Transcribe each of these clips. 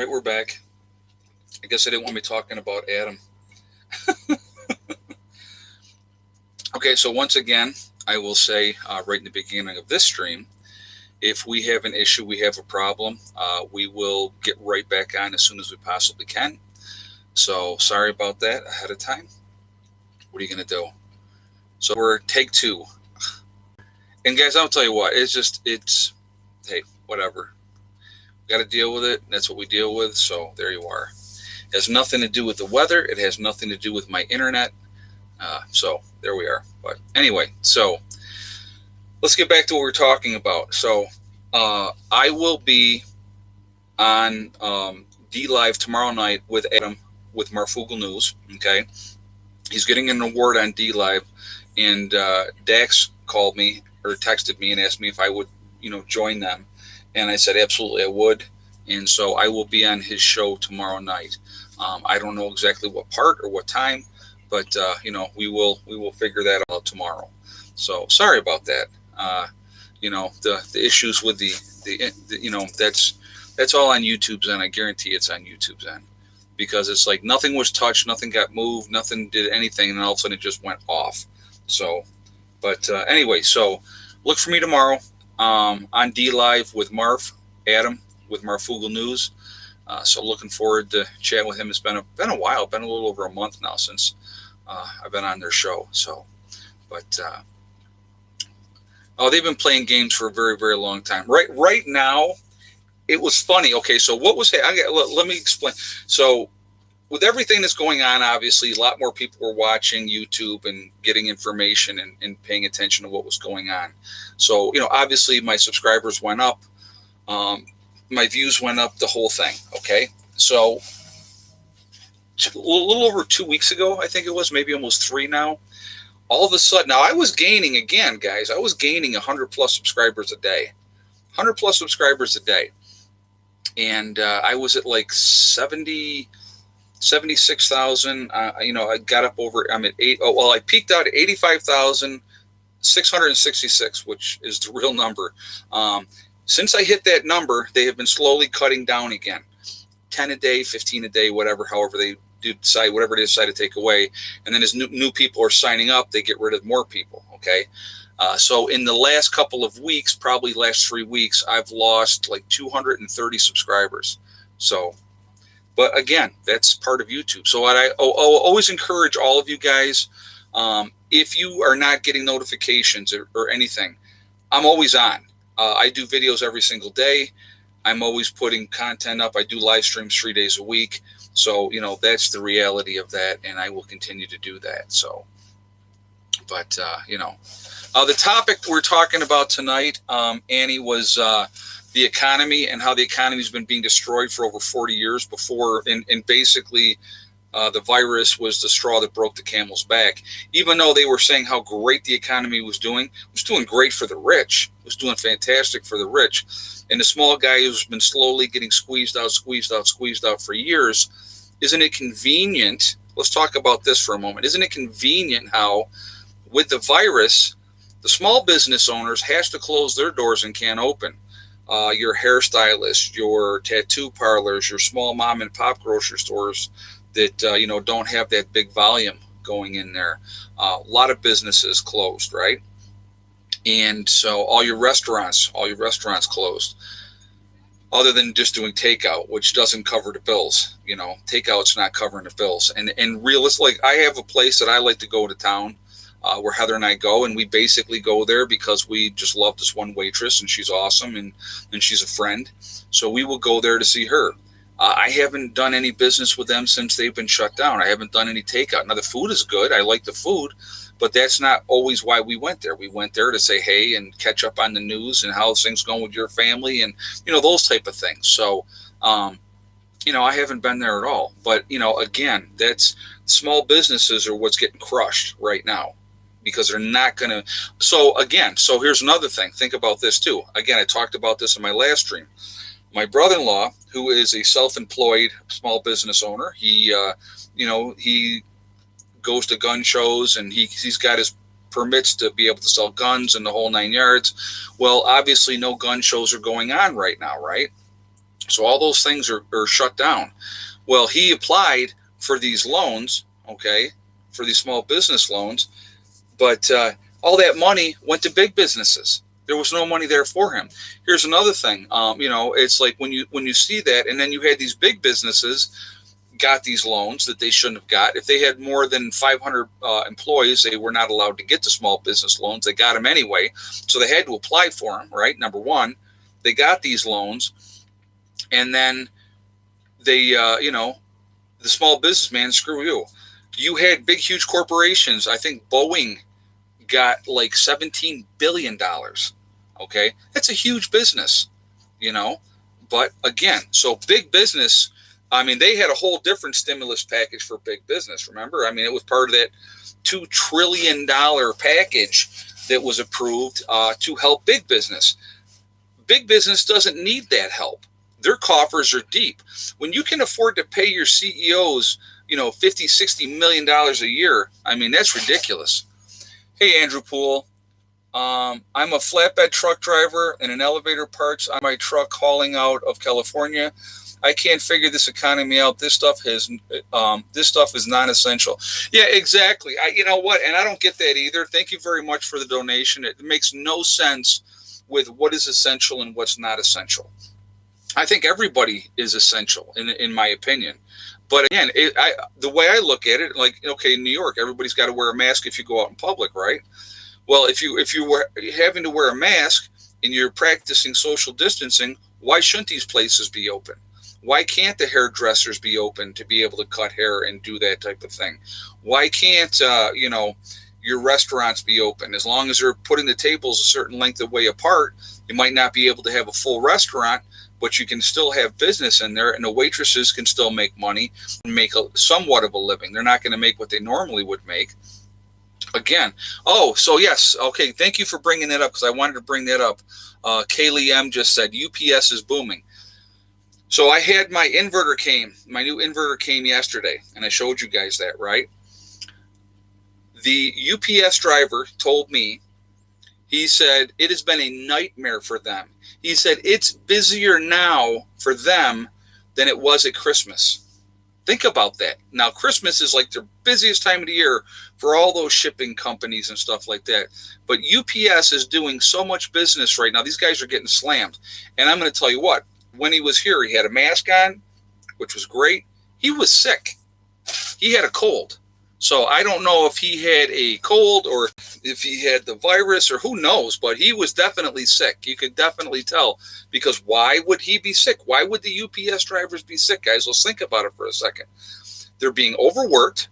Right, we're back. I guess I didn't want me talking about Adam. Okay, so once again, I will say right in the beginning of this stream, if we have an issue, we have a problem, we will get right back on as soon as we possibly can. So sorry about that ahead of time. What are you going to do? So we're take two. And guys, I'll tell you what, hey, whatever. Got to deal with it. That's what we deal with. So there you are. It has nothing to do with the weather. It has nothing to do with my internet. So there we are. But anyway, so let's get back to what we're talking about. So I will be on D Live tomorrow night with Adam with Marfugel News. Okay, he's getting an award on D Live, and Dax called me or texted me and asked me if I would, join them, and I said absolutely I would, and so I will be on his show tomorrow night. I don't know exactly what part or what time, but we will figure that out tomorrow. So sorry about that. The issues with that's all on YouTube's end. I guarantee it's on YouTube's end because it's like nothing was touched, nothing got moved, nothing did anything, and all of a sudden it just went off. So, but anyway, so look for me tomorrow on D Live with Adam with Marfugel News. So looking forward to chatting with him. It's been a while, been a little over a month now since I've been on their show. So, but they've been playing games for a very, very long time. Right now, it was funny. Okay, so what was let me explain. So with everything that's going on, obviously, a lot more people were watching YouTube and getting information and paying attention to what was going on. So, obviously, my subscribers went up. My views went up, the whole thing. Okay, so a little over 2 weeks ago, I think it was, maybe almost 3 now. All of a sudden, now I was gaining again, guys. I was gaining 100 plus subscribers a day, 100 plus subscribers a day, and I was at like 76,000. I got up over. I'm at I peaked out at 85,666, which is the real number. Since I hit that number, they have been slowly cutting down again, 10 a day, 15 a day, however they decide, whatever they decide to take away. And then as new people are signing up, they get rid of more people. Okay. So in the last couple of weeks, probably last 3 weeks, I've lost like 230 subscribers. So, but again, that's part of YouTube. So I always encourage all of you guys, if you are not getting notifications or anything, I'm always on. I do videos every single day. I'm always putting content up. I do live streams 3 days a week. So, that's the reality of that. And I will continue to do that. So, but, the topic we're talking about tonight, Annie, was the economy and how the economy has been being destroyed for over 40 years before. And basically, the virus was the straw that broke the camel's back. Even though they were saying how great the economy was doing, it was doing great for the rich. It was doing fantastic for the rich. And the small guy who's been slowly getting squeezed out for years. Isn't it convenient? Let's talk about this for a moment. Isn't it convenient how with the virus, the small business owners has to close their doors and can't open? Your hairstylists, your tattoo parlors, your small mom and pop grocery stores that don't have that big volume going in there. A lot of businesses closed, right? And so all your restaurants closed, other than just doing takeout, which doesn't cover the bills. Takeout's not covering the bills. And realistically, I have a place that I like to go to town where Heather and I go, and we basically go there because we just love this one waitress, and she's awesome, and she's a friend. So we will go there to see her. I haven't done any business with them since they've been shut down. I haven't done any takeout. Now, the food is good. I like the food, but that's not always why we went there. We went there to say hey and catch up on the news and how things going with your family and, those type of things. So, I haven't been there at all. But, again, that's small businesses are what's getting crushed right now because they're not going to. So here's another thing. Think about this, too. Again, I talked about this in my last stream. My brother-in-law, who is a self-employed small business owner, he goes to gun shows and he's got his permits to be able to sell guns and the whole 9 yards. Well, obviously no gun shows are going on right now, right? So all those things are shut down. Well, he applied for these loans, okay, for these small business loans, but all that money went to big businesses. There was no money there for him. Here's another thing. It's like when you see that, and then you had these big businesses got these loans that they shouldn't have got. If they had more than 500 employees, they were not allowed to get the small business loans. They got them anyway, so they had to apply for them, right? Number one, they got these loans, and then they, the small businessman, screw you. You had big, huge corporations. I think Boeing got like $17 billion. Okay. That's a huge business, but again, so big business, I mean, they had a whole different stimulus package for big business. Remember? I mean, it was part of that $2 trillion package that was approved to help big business. Big business doesn't need that help. Their coffers are deep. When you can afford to pay your CEOs, $50-60 million a year, I mean, that's ridiculous. Hey, Andrew Poole. I'm a flatbed truck driver and an elevator parts on my truck hauling out of California. I can't figure this economy out. This stuff is non-essential. Yeah, exactly. You know what? And I don't get that either. Thank you very much for the donation. It makes no sense with what is essential and what's not essential. I think everybody is essential, in my opinion. But again, the way I look at it, like, okay, in New York, everybody's got to wear a mask if you go out in public, right? Well, if you were having to wear a mask and you're practicing social distancing, why shouldn't these places be open? Why can't the hairdressers be open to be able to cut hair and do that type of thing? Why can't, your restaurants be open? As long as they're putting the tables a certain length of way apart, you might not be able to have a full restaurant, but you can still have business in there, and the waitresses can still make money and make somewhat of a living. They're not going to make what they normally would make. Again, so yes, okay, thank you for bringing that up, because I wanted to bring that up. Kaylee M just said UPS is booming. So I had my new inverter came yesterday, and I showed you guys that, right? The UPS driver told me, he said, it has been a nightmare for them. He said, it's busier now for them than it was at Christmas. Think about that. Now, Christmas is like the busiest time of the year for all those shipping companies and stuff like that. But UPS is doing so much business right now. These guys are getting slammed. And I'm going to tell you what, when he was here, he had a mask on, which was great. He was sick. He had a cold. So I don't know if he had a cold or if he had the virus or who knows, but he was definitely sick. You could definitely tell, because why would he be sick? Why would the UPS drivers be sick, guys? Let's think about it for a second. They're being overworked.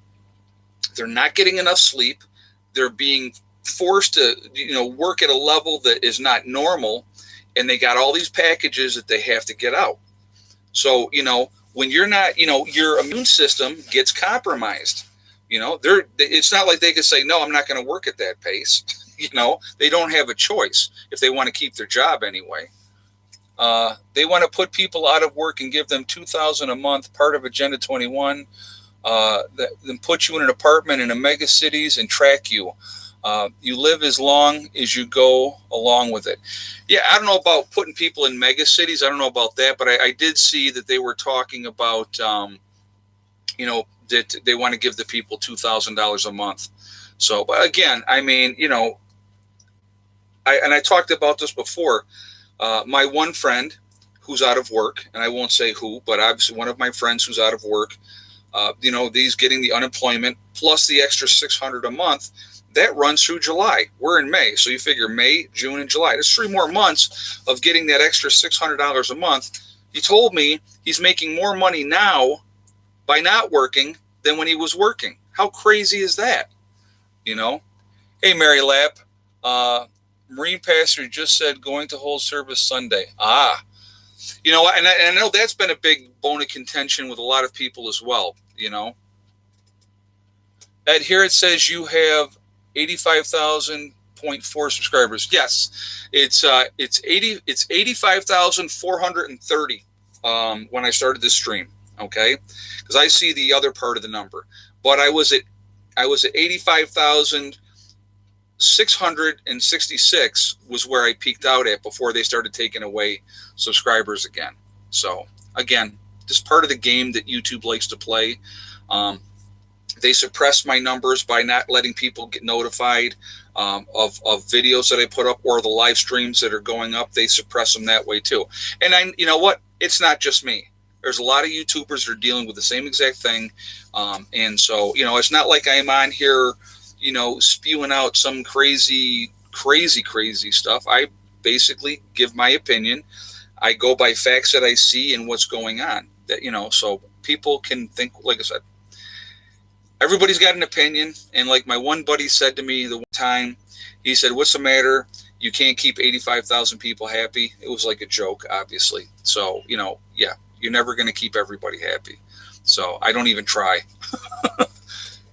They're not getting enough sleep. They're being forced to, work at a level that is not normal. And they got all these packages that they have to get out. So, when you're not, your immune system gets compromised. It's not like they could say, no, I'm not going to work at that pace. They don't have a choice if they want to keep their job anyway. They want to put people out of work and give them $2,000 a month, part of Agenda 21, then put you in an apartment in a mega cities and track you. You live as long as you go along with it. Yeah, I don't know about putting people in mega cities. I don't know about that, but I did see that they were talking about, that they want to give the people $2,000 a month. So, but again, I mean, I talked about this before. My one friend who's out of work, and I won't say who, but obviously one of my friends who's out of work, these getting the unemployment plus the extra $600 a month, that runs through July. We're in May. So you figure May, June, and July. There's 3 more months of getting that extra $600 a month. He told me he's making more money now by not working than when he was working. How crazy is that? Hey, Mary Lapp, Marine pastor just said going to hold service Sunday. And I know that's been a big bone of contention with a lot of people as well. Ed, here it says you have 85,000.4 subscribers. Yes, it's 85,430 when I started this stream. Okay, because I see the other part of the number, but I was at 85,666 was where I peaked out at before they started taking away subscribers again. So again, just part of the game that YouTube likes to play. They suppress my numbers by not letting people get notified of videos that I put up or the live streams that are going up. They suppress them that way too. And you know what? It's not just me. There's a lot of YouTubers that are dealing with the same exact thing. And so, it's not like I'm on here, spewing out some crazy stuff. I basically give my opinion. I go by facts that I see and what's going on. So people can think, like I said, everybody's got an opinion. And like my one buddy said to me the one time, he said, "What's the matter? You can't keep 85,000 people happy." It was like a joke, obviously. So, yeah, you're never going to keep everybody happy. So I don't even try.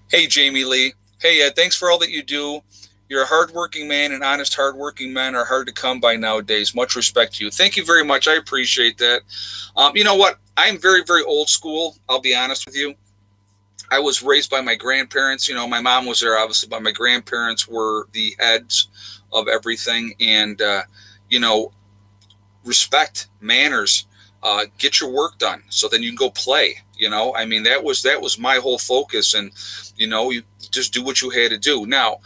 Hey, Jamie Lee. Hey, Ed, thanks for all that you do. You're a hardworking man, and honest, hardworking men are hard to come by nowadays. Much respect to you. Thank you very much. I appreciate that. You know what? I'm very, very old school. I'll be honest with you. I was raised by my grandparents. My mom was there, obviously, but my grandparents were the heads of everything. And, respect, manners, get your work done so then you can go play. That was my whole focus. And, you just do what you had to do. Now,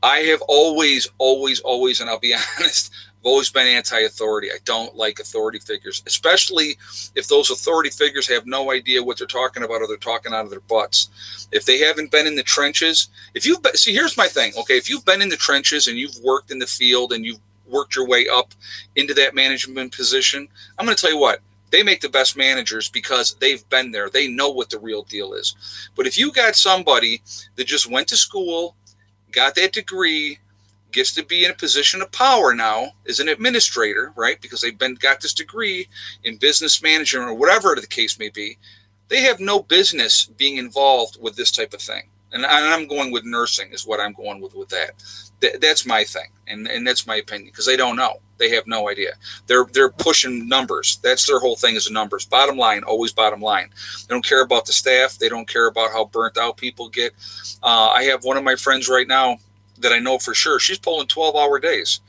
I have always, and I'll be honest, I've always been anti-authority. I don't like authority figures, especially if those authority figures have no idea what they're talking about or they're talking out of their butts. If they haven't been in the trenches, here's my thing. Okay. If you've been in the trenches and you've worked in the field and you've worked your way up into that management position, I'm going to tell you what, they make the best managers because they've been there. They know what the real deal is. But if you got somebody that just went to school, got that degree, gets to be in a position of power now as an administrator, right? Because they've got this degree in business management or whatever the case may be, they have no business being involved with this type of thing. And I'm going with nursing is what I'm going with that. That's my thing. And that's my opinion because they don't know. They have no idea. They're pushing numbers. That's their whole thing is the numbers. Bottom line, always bottom line. They don't care about the staff. They don't care about how burnt out people get. I have one of my friends right now that I know for sure. She's pulling 12-hour days.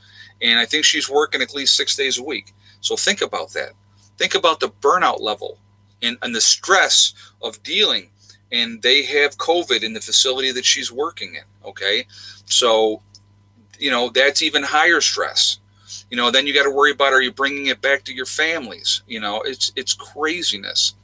And I think she's working at least 6 days a week. So think about that. Think about the burnout level and the stress of dealing. And they have COVID in the facility that she's working in. Okay. So, that's even higher stress. Then you got to worry about, are you bringing it back to your families? It's craziness.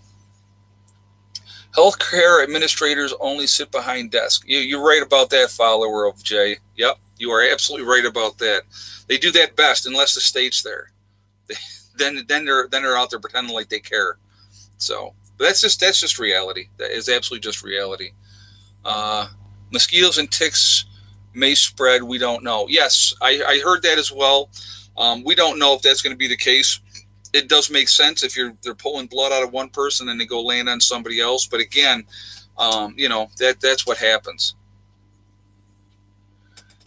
Healthcare administrators only sit behind desks. You're right about that, follower of Jay. Yep, you are absolutely right about that. They do that best unless the state's there. Then they're out there pretending like they care. So, but that's just reality. That is absolutely just reality. Mosquitoes and ticks may spread. We don't know. Yes, I heard that as well. We don't know if that's going to be the case. It does make sense if they're pulling blood out of one person and they go land on somebody else. But again, that's what happens.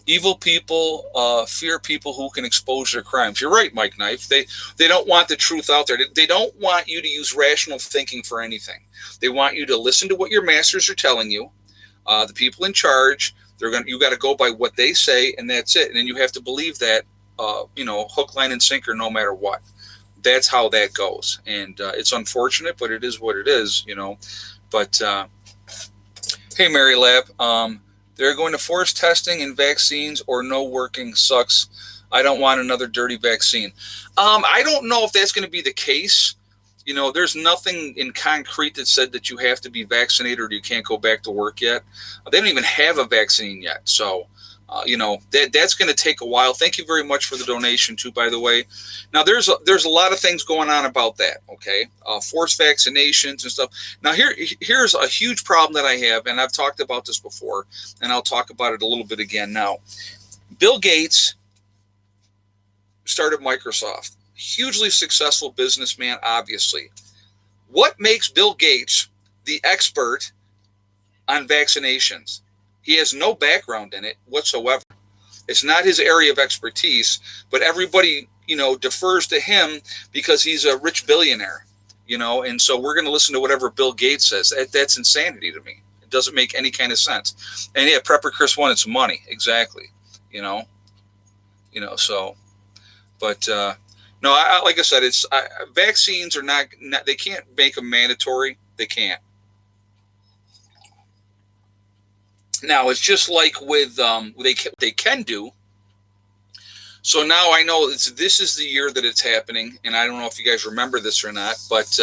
Evil people fear people who can expose their crimes. You're right, Mike Knife. They don't want the truth out there. They don't want you to use rational thinking for anything. They want you to listen to what your masters are telling you. The people in charge, you got to go by what they say, and that's it. And then you have to believe that, hook, line, and sinker, no matter what. That's how that goes. And it's unfortunate, but it is what it is, But, hey, Mary Lab, they're going to force testing and vaccines or no working sucks. I don't want another dirty vaccine. I don't know if that's going to be the case. There's nothing in concrete that said that you have to be vaccinated or you can't go back to work yet. They don't even have a vaccine yet. So, that's going to take a while. Thank you very much for the donation too, by the way. Now there's a lot of things going on about that. Okay. Forced vaccinations and stuff. Now here's a huge problem that I have. And I've talked about this before and I'll talk about it a little bit again now. Bill Gates started Microsoft, hugely successful businessman, obviously. What makes Bill Gates the expert on vaccinations? He has no background in it whatsoever. It's not his area of expertise, but everybody, defers to him because he's a rich billionaire, and so we're going to listen to whatever Bill Gates says. That's insanity to me. It doesn't make any kind of sense. And yeah, Prepper Chris wanted some money. Exactly. So, but, No, like I said, it's vaccines are not, they can't make them mandatory. They can't. Now it's just like with they can do. So now I know this is the year that it's happening, and I don't know if you guys remember this or not, but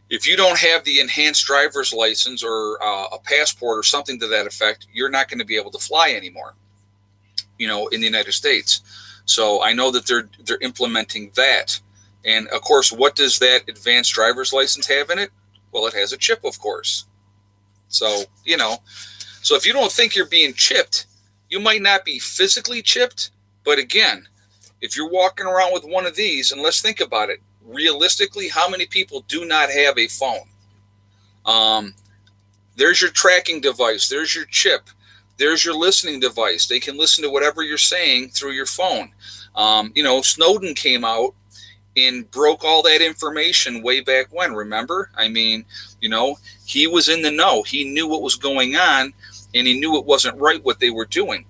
if you don't have the enhanced driver's license or a passport or something to that effect, you're not going to be able to fly anymore, in the United States. So I know that they're implementing that. And of course, what does that advanced driver's license have in it? Well, it has a chip, of course. So, so if you don't think you're being chipped, you might not be physically chipped. But again, if you're walking around with one of these, and let's think about it, realistically, how many people do not have a phone? There's your tracking device. There's your chip. There's your listening device. They can listen to whatever you're saying through your phone. Snowden came out and broke all that information way back when, remember? I mean, he was in the know. He knew what was going on, and he knew it wasn't right what they were doing.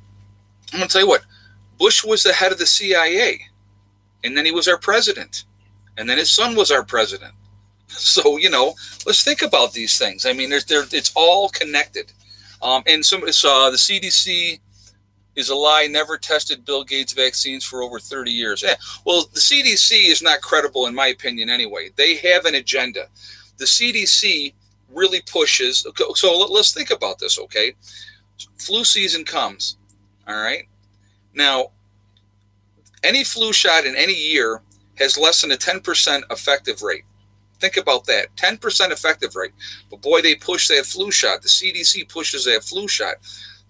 I'm going to tell you what, Bush was the head of the CIA, and then he was our president, and then his son was our president. So, let's think about these things. I mean, it's all connected. And somebody saw the CDC is a lie, never tested Bill Gates vaccines for over 30 years. Yeah. Well, the CDC is not credible, in my opinion, anyway. They have an agenda. The CDC really pushes. So let's think about this, okay? Flu season comes, all right? Now, any flu shot in any year has less than a 10% effective rate. Think about that, 10% effective rate. But boy, they push that flu shot. The CDC pushes that flu shot.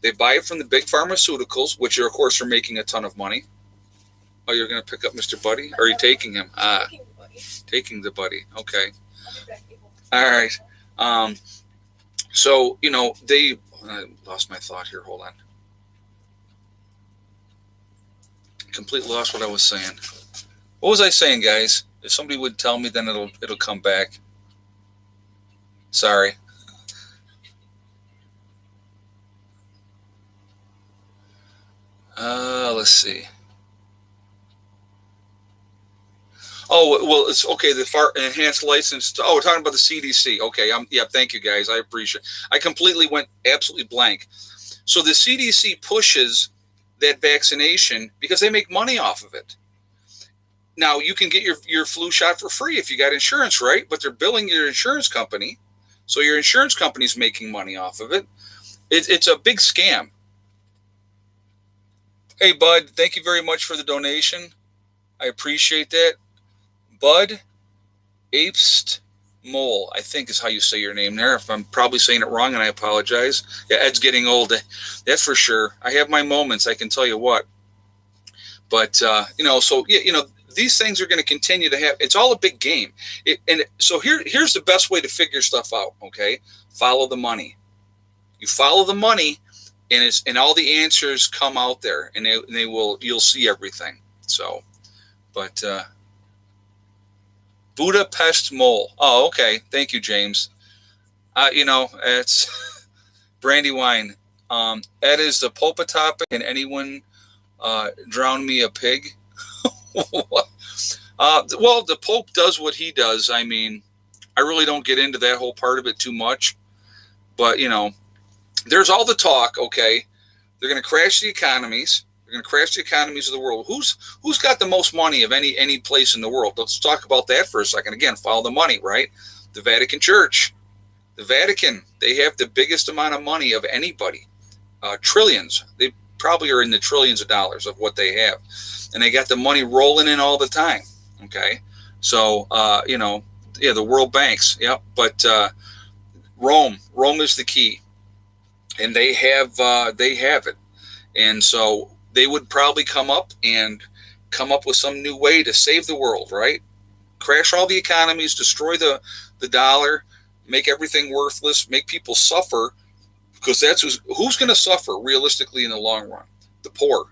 They buy it from the big pharmaceuticals, which of course are making a ton of money. Oh, you're going to pick up Mr. Buddy? Or are you taking him? Taking the buddy. Okay. All right. So, I lost my thought here. Hold on. Completely lost what I was saying. What was I saying, guys? If somebody would tell me, then it'll come back. Sorry. Let's see. Oh, well, it's okay. The enhanced license. We're talking about the CDC. Okay. Thank you, guys. I appreciate it. I completely went absolutely blank. So the CDC pushes that vaccination because they make money off of it. Now, you can get your flu shot for free if you got insurance, right? But they're billing your insurance company. So your insurance company's making money off of it. It's a big scam. Hey, Bud, thank you very much for the donation. I appreciate that. Bud Apest Mole, I think is how you say your name there. If I'm probably saying it wrong, and I apologize. Yeah, Ed's getting old. That's for sure. I have my moments, I can tell you what. But, these things are going to continue to have, it's all a big game. So here's the best way to figure stuff out, okay? Follow the money. You follow the money, and all the answers come out there, and you'll see everything. So, but Budapest Mole. Oh, okay. Thank you, James. It's Brandywine. Ed is the Popa topic. Can anyone drown me a pig? Well, the Pope does what he does. I mean, I really don't get into that whole part of it too much. But, there's all the talk, okay? They're going to crash the economies. They're going to crash the economies of the world. Who's got the most money of any place in the world? Let's talk about that for a second. Again, follow the money, right? The Vatican Church. The Vatican, they have the biggest amount of money of anybody. Trillions. They probably are in the trillions of dollars of what they have. And they got the money rolling in all the time, okay? So, the world banks, yeah. But Rome is the key. And they have it. And so they would probably come up with some new way to save the world, right? Crash all the economies, destroy the dollar, make everything worthless, make people suffer, because that's who's going to suffer realistically in the long run? The poor.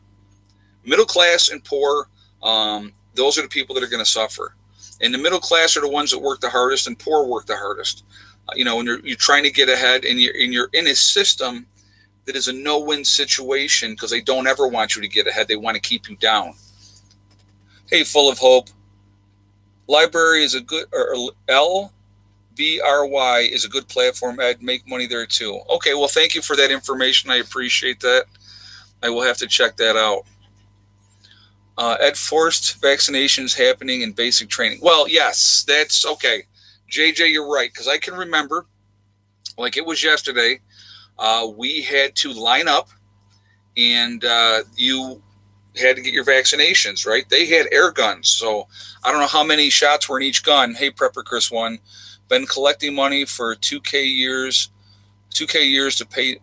Middle class and poor, those are the people that are going to suffer. And the middle class are the ones that work the hardest, and poor work the hardest. When you're trying to get ahead, and you're in a system that is a no-win situation, because they don't ever want you to get ahead. They want to keep you down. Hey, Full of Hope. Library is a good, or LBRY is a good platform. I'd make money there too. Okay, well, thank you for that information. I appreciate that. I will have to check that out. Ed forced vaccinations happening in basic training. Well, yes, that's okay. JJ, you're right, because I can remember, like it was yesterday, we had to line up and you had to get your vaccinations, right? They had air guns. So I don't know how many shots were in each gun. Hey, Prepper Chris 1. Been collecting money for 2K years to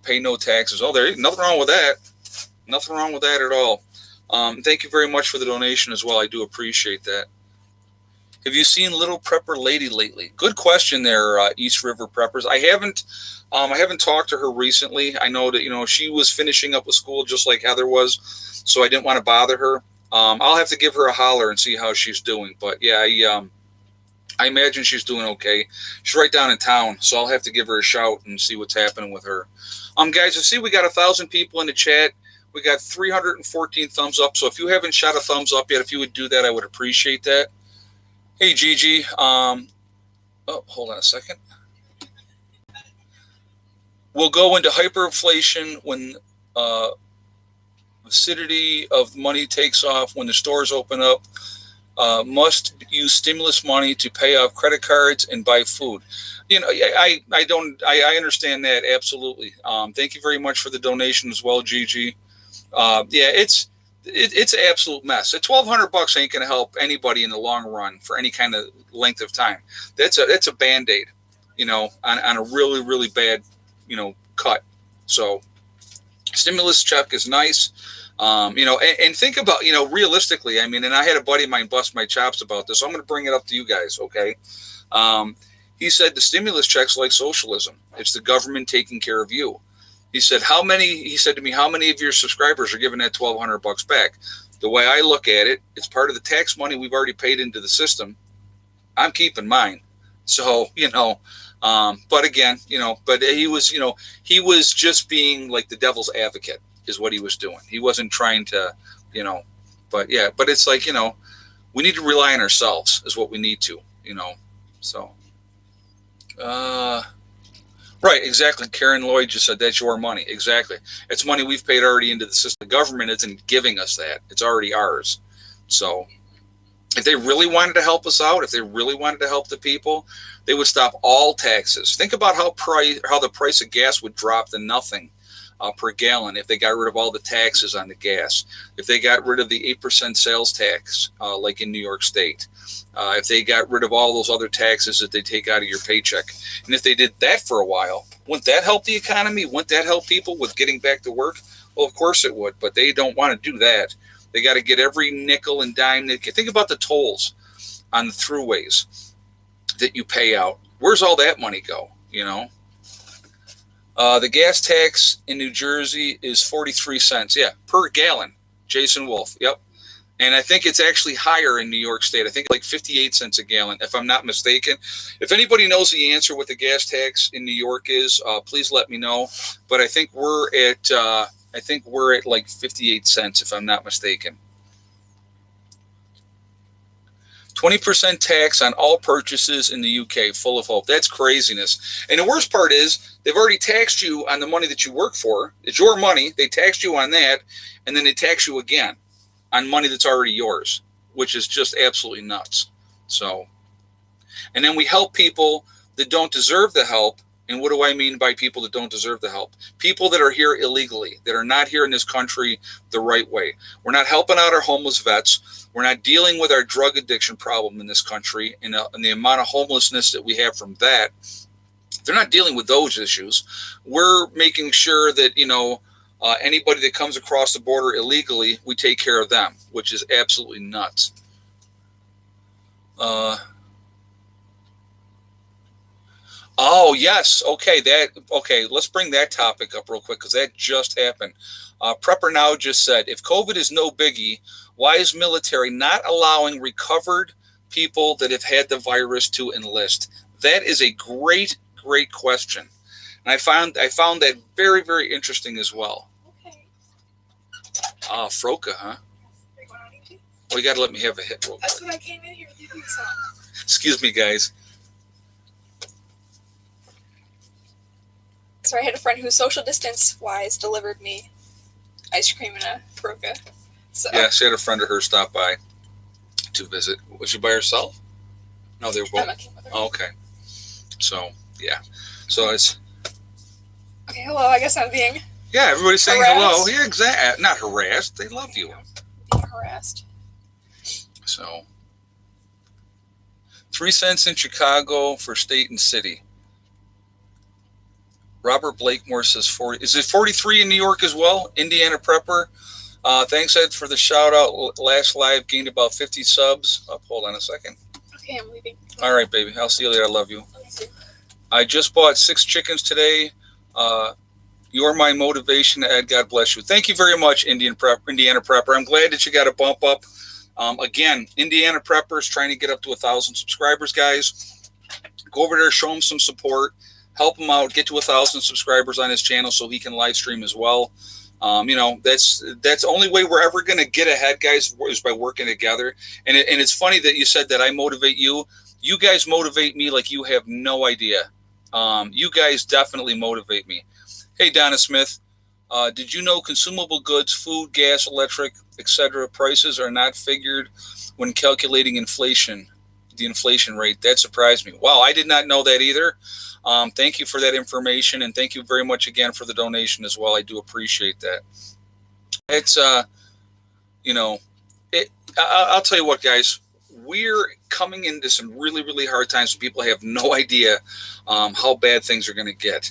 pay no taxes. Oh, there's nothing wrong with that. Nothing wrong with that at all. Thank you very much for the donation as well. I do appreciate that. Have you seen Little Prepper Lady lately? Good question there, East River Preppers. I haven't talked to her recently. I know that she was finishing up with school just like Heather was, so I didn't want to bother her. I'll have to give her a holler and see how she's doing. But yeah, I imagine she's doing okay. She's right down in town, so I'll have to give her a shout and see what's happening with her. Guys, I see we got 1,000 people in the chat. We got 314 thumbs up. So if you haven't shot a thumbs up yet, if you would do that, I would appreciate that. Hey, Gigi. Oh, hold on a second. We'll go into hyperinflation when acidity of money takes off, when the stores open up. Must use stimulus money to pay off credit cards and buy food. I understand that absolutely. Thank you very much for the donation as well, Gigi. It's an absolute mess. At $1,200 ain't going to help anybody in the long run for any kind of length of time. That's a Band-Aid, on a really, really bad, cut. So stimulus check is nice. And think about, realistically, I mean, and I had a buddy of mine bust my chops about this. So I'm going to bring it up to you guys. Okay. He said the stimulus check's like socialism. It's the government taking care of you. He said to me, how many of your subscribers are giving that $1,200 back? The way I look at it, it's part of the tax money we've already paid into the system. I'm keeping mine. So, but again, but he was just being like the devil's advocate is what he was doing. He wasn't trying to, but it's like, we need to rely on ourselves is what we need to, so, right, exactly. Karen Lloyd just said that's your money. Exactly. It's money we've paid already into the system. The government isn't giving us that. It's already ours. So if they really wanted to help us out, if they really wanted to help the people, they would stop all taxes. Think about how the price of gas would drop to nothing per gallon if they got rid of all the taxes on the gas. If they got rid of the 8% sales tax, like in New York State. If they got rid of all those other taxes that they take out of your paycheck. And if they did that for a while, wouldn't that help the economy? Wouldn't that help people with getting back to work? Well, of course it would, but they don't want to do that. They got to get every nickel and dime. Think about the tolls on the throughways that you pay out. Where's all that money go, The gas tax in New Jersey is 43 cents. Yeah, per gallon. Jason Wolf. Yep. And I think it's actually higher in New York State. I think like 58 cents a gallon, if I'm not mistaken. If anybody knows the answer what the gas tax in New York is, please let me know. But I think we're at like 58 cents, if I'm not mistaken. 20% tax on all purchases in the UK, Full of Hope. That's craziness. And the worst part is they've already taxed you on the money that you work for. It's your money. They taxed you on that, and then they tax you again on money that's already yours, which is just absolutely nuts. So, and then we help people that don't deserve the help. And what do I mean by people that don't deserve the help? People that are here illegally, that are not here in this country the right way. We're not helping out our homeless vets. We're not dealing with our drug addiction problem in this country and the amount of homelessness that we have from that. They're not dealing with those issues. We're making sure that, anybody that comes across the border illegally, we take care of them, which is absolutely nuts. Oh, yes. Okay. Let's bring that topic up real quick because that just happened. Prepper Now just said, if COVID is no biggie, why is military not allowing recovered people that have had the virus to enlist? That is a great, great question. And I found that very, very interesting as well. Okay. Froca, huh? Well, you got to let me have a hit real quick. That's what I came in here thinking so. Excuse me, guys. So I had a friend who, social distance wise, delivered me ice cream in a Broca. So Yeah, she had a friend of hers stop by to visit. Was she by herself? No, they were both. Emma came with her. Oh, okay. So yeah. So it's Okay, hello. I guess I'm being everybody's saying harassed. hello. Yeah, exactly. Not harassed. They love you. Being harassed. So 3 cents in Chicago for state and city. Robert Blakemore says 40. Is it 43 in New York as well? Indiana Prepper. Thanks, Ed, for the shout out. Last live gained about 50 subs. Hold on a second. Okay, I'm leaving. All right, baby. I'll see you later. I love you. I just bought 6 chickens today. You're my motivation, Ed. God bless you. Thank you very much, Indiana Prepper. I'm glad that you got a bump up. Again, Indiana Preppers trying to get up to 1,000 subscribers, guys. Go over there, show him some support. Help him out, get to 1,000 subscribers on his channel so he can live stream as well. That's the only way we're ever going to get ahead, guys, is by working together. And it's funny that you said that I motivate you. You guys motivate me like you have no idea. You guys definitely motivate me. Hey, Donna Smith, did you know consumable goods, food, gas, electric, etc. prices are not figured when calculating inflation, the inflation rate? That surprised me. Wow, I did not know that either. Thank you for that information, and thank you very much again for the donation as well. I do appreciate that. It's, I'll tell you what, guys, we're coming into some really, really hard times. People have no idea how bad things are going to get.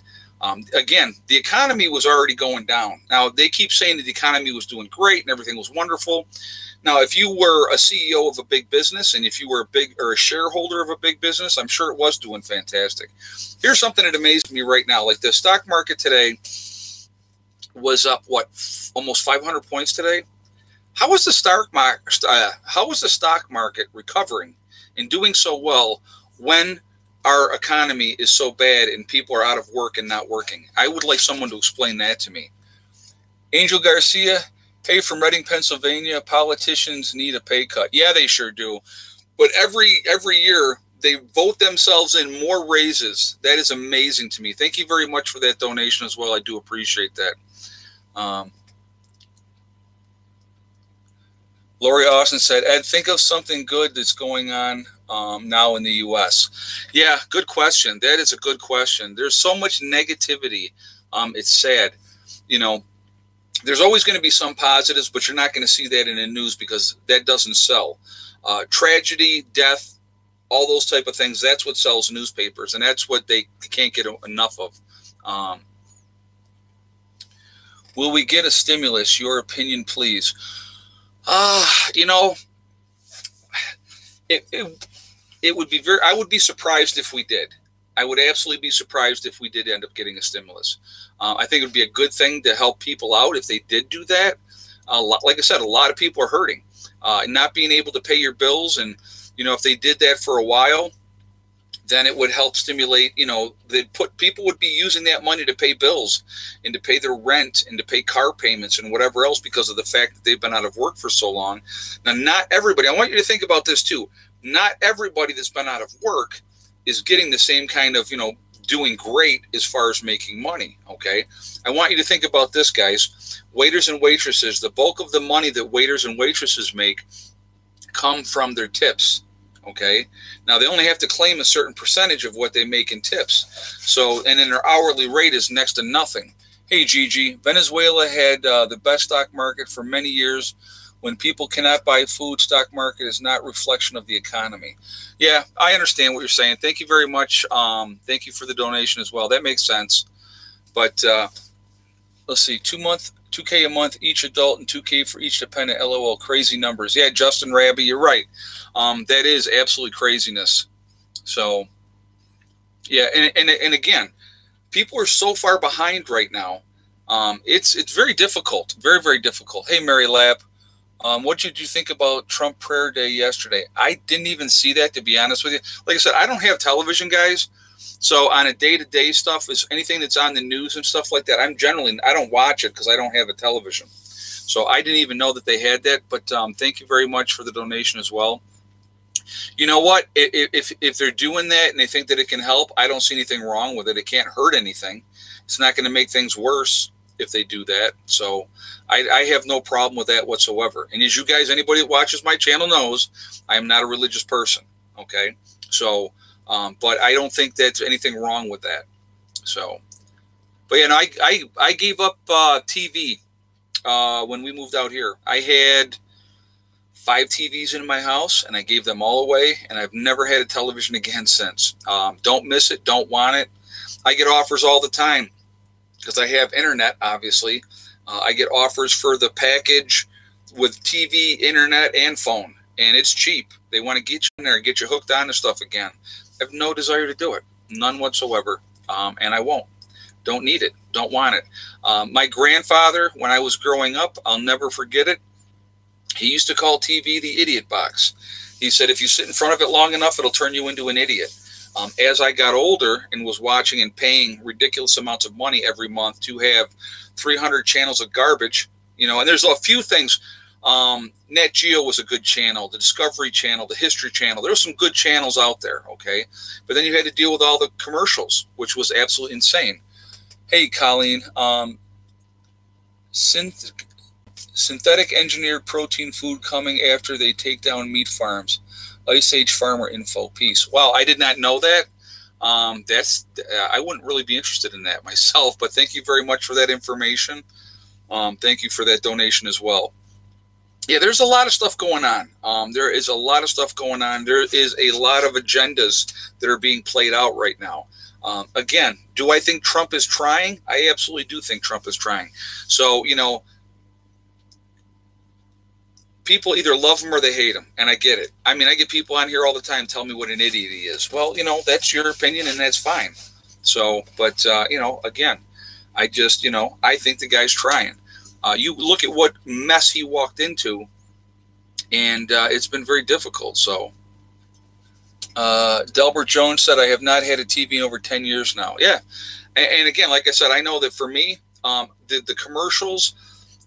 Again, the economy was already going down. Now, they keep saying that the economy was doing great and everything was wonderful. Now, if you were a CEO of a big business and if you were a shareholder of a big business, I'm sure it was doing fantastic. Here's something that amazed me right now. Like the stock market today was up, almost 500 points today? How was the stock market recovering and doing so well when our economy is so bad and people are out of work and not working? I would like someone to explain that to me. Angel Garcia, hey, from Reading, Pennsylvania, politicians need a pay cut. Yeah, they sure do. But every year they vote themselves in more raises. That is amazing to me. Thank you very much for that donation as well. I do appreciate that. Lori Austin said, Ed, think of something good that's going on now in the U.S. Yeah, good question. That is a good question. There's so much negativity. It's sad. There's always going to be some positives, but you're not going to see that in the news because that doesn't sell. Tragedy, death, all those type of things, that's what sells newspapers, and that's what they can't get enough of. Will we get a stimulus? Your opinion, please. It would be I would be surprised if we did. I would absolutely be surprised if we did end up getting a stimulus. I think it would be a good thing to help people out if they did do that. Like I said, a lot of people are hurting, not being able to pay your bills. And, if they did that for a while, then it would help stimulate, people would be using that money to pay bills and to pay their rent and to pay car payments and whatever else because of the fact that they've been out of work for so long. Now, not everybody, I want you to think about this too. Not everybody that's been out of work is getting the same kind of, doing great as far as making money. Okay. I want you to think about this, guys. Waiters and waitresses, the bulk of the money that waiters and waitresses make come from their tips. Okay. Now they only have to claim a certain percentage of what they make in tips. So, and then their hourly rate is next to nothing. Hey, Gigi, Venezuela had the best stock market for many years. When people cannot buy food, stock market is not reflection of the economy. Yeah, I understand what you're saying. Thank you very much. Thank you for the donation as well. That makes sense. But let's see, $2K a month each adult and $2K for each dependent. LOL, crazy numbers. Yeah, Justin Rabby, you're right. That is absolutely craziness. So, yeah, and again, people are so far behind right now. It's very difficult, very, very difficult. Hey, Mary Lab, what did you think about Trump Prayer Day yesterday? I didn't even see that, to be honest with you. Like I said, I don't have television, guys. So on a day-to-day stuff, is anything that's on the news and stuff like that, I don't watch it because I don't have a television. So I didn't even know that they had that, but thank you very much for the donation as well. You know what? If they're doing that and they think that it can help, I don't see anything wrong with it. It can't hurt anything. It's not going to make things worse if they do that. So I have no problem with that whatsoever. And as you guys, anybody that watches my channel knows, I am not a religious person. Okay. So, but I don't think that's anything wrong with that. So, but yeah, no, I gave up TV when we moved out here. I had 5 TVs in my house and I gave them all away, and I've never had a television again since. Don't miss it. Don't want it. I get offers all the time because I have internet, obviously. I get offers for the package with TV, internet, and phone, and it's cheap. They want to get you in there and get you hooked on to stuff again. I have no desire to do it. None whatsoever. And I won't. Don't need it. Don't want it. My grandfather, when I was growing up, I'll never forget it. He used to call TV the idiot box. He said, if you sit in front of it long enough, it'll turn you into an idiot. As I got older and was watching and paying ridiculous amounts of money every month to have 300 channels of garbage, and there's a few things. Nat Geo was a good channel, the Discovery Channel, the History Channel. There were some good channels out there, okay? But then you had to deal with all the commercials, which was absolutely insane. Hey, Colleen, synthetic engineered protein food coming after they take down meat farms. Ice Age farmer info. Peace. Wow, I did not know that. I wouldn't really be interested in that myself, but thank you very much for that information. Thank you for that donation as well. Yeah, there's a lot of stuff going on. There is a lot of stuff going on. There is a lot of agendas that are being played out right now. Again, do I think Trump is trying? I absolutely do think Trump is trying. So, people either love him or they hate him, and I get it. I mean, I get people on here all the time tell me what an idiot he is. Well, that's your opinion, and that's fine. So, but, again, I just, I think the guy's trying. You look at what mess he walked into, and it's been very difficult. So, Delbert Jones said, I have not had a TV in over 10 years now. Yeah. And again, like I said, I know that for me, the commercials,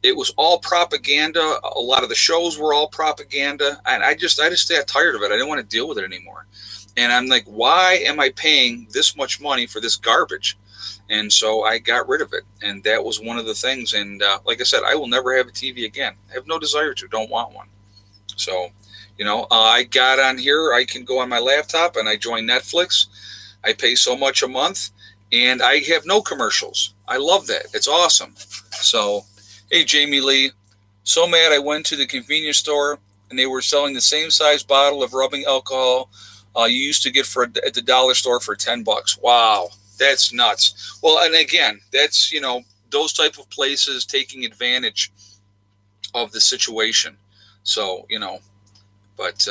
it was all propaganda. A lot of the shows were all propaganda. And I just got tired of it. I didn't want to deal with it anymore. And I'm like, why am I paying this much money for this garbage? And so I got rid of it. And that was one of the things. And like I said, I will never have a TV again. I have no desire to. Don't want one. So, I got on here. I can go on my laptop and I join Netflix. I pay so much a month and I have no commercials. I love that. It's awesome. So, hey, Jamie Lee, so mad I went to the convenience store and they were selling the same size bottle of rubbing alcohol you used to get at the dollar store for $10. Wow, that's nuts. Well, and again, that's, those type of places taking advantage of the situation. So, but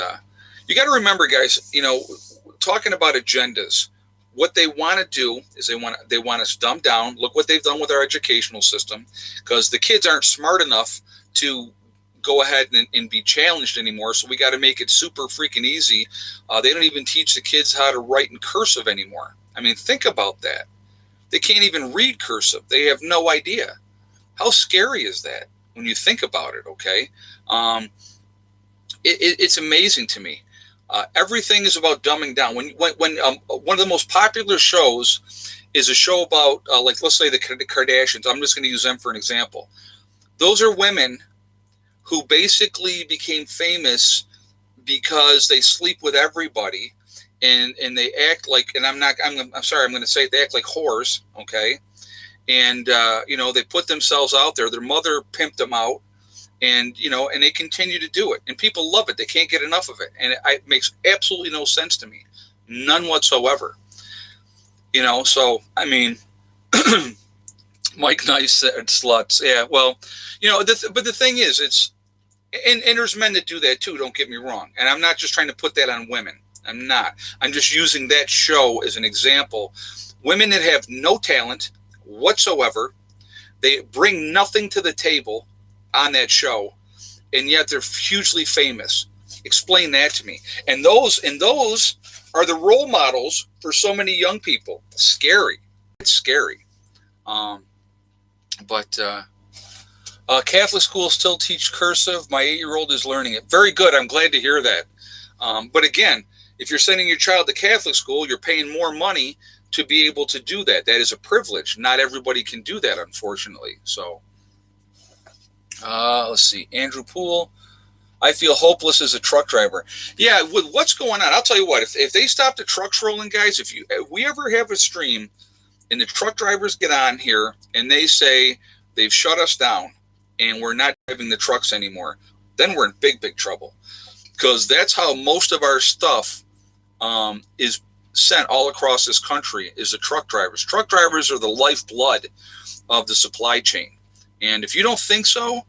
you got to remember, guys, talking about agendas, what they want to do is they want us dumbed down. Look what they've done with our educational system, because the kids aren't smart enough to go ahead and be challenged anymore. So we got to make it super freaking easy. They don't even teach the kids how to write in cursive anymore. I mean, think about that. They can't even read cursive. They have no idea. How scary is that when you think about it? Okay. It's amazing to me. Everything is about dumbing down. When one of the most popular shows is a show about, let's say the Kardashians. I'm just going to use them for an example. Those are women who basically became famous because they sleep with everybody, and they act like, and I'm sorry, I'm going to say it, they act like whores, okay? And they put themselves out there. Their mother pimped them out. And, and they continue to do it. And people love it. They can't get enough of it. And it makes absolutely no sense to me. None whatsoever. So, I mean, Mike Nice said sluts. Yeah, well, but the thing is, it's, and there's men that do that too, don't get me wrong. And I'm not just trying to put that on women. I'm not. I'm just using that show as an example. Women that have no talent whatsoever, they bring nothing to the table on that show, and yet they're hugely famous. Explain that to me. And those are the role models for so many young people. Scary. It's scary. Catholic schools still teach cursive. My 8-year-old is learning it. Very good. I'm glad to hear that. But again, if you're sending your child to Catholic school, you're paying more money to be able to do that. That is a privilege. Not everybody can do that, unfortunately. So, let's see. Andrew Poole. I feel hopeless as a truck driver. Yeah, with what's going on, I'll tell you what. If they stop the trucks rolling, guys, if we ever have a stream and the truck drivers get on here and they say they've shut us down and we're not driving the trucks anymore, then we're in big, big trouble. Because that's how most of our stuff is sent all across this country, is the truck drivers. Truck drivers are the lifeblood of the supply chain. And if you don't think so,